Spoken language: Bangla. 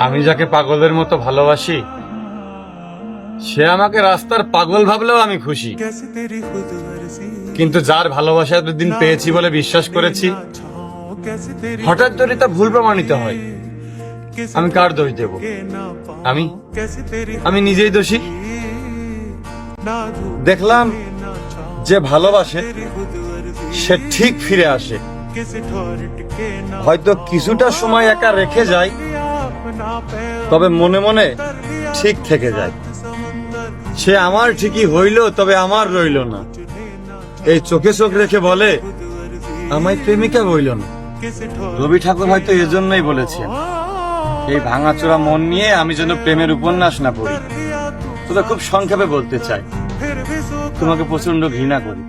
আমি যাকে পাগলের মতো ভালোবাসি সে আমাকে রাস্তার পাগল ভাবলেও আমি খুশি। কিন্তু যার ভালোবাসা এতদিন পেয়েছি বলে বিশ্বাস করেছি, হঠাৎ যদি তা ভুল প্রমাণিত হয়, আমি কার দোষ দেব? আমি আমি নিজেই দোষী। দেখলাম যে ভালোবাসে সে ঠিক ফিরে আসে, হয়তো কিছুটা সময় একা রেখে যায়, তবে মনে মনে ঠিক থেকে যায়। সে আমার ঠিকই হইল, তবে আমার রইল না। এই চোখে চোখ রেখে বলে আমায় প্রেমিকা বইল না। রবি ঠাকুর হয়তো এজন্যই বলেছেন, এই ভাঙাচোরা মন নিয়ে আমি যেন প্রেমের উপন্যাস না পড়ি। তবে খুব সংক্ষেপে বলতে চাই, তোমাকে প্রচন্ড ঘৃণা করি।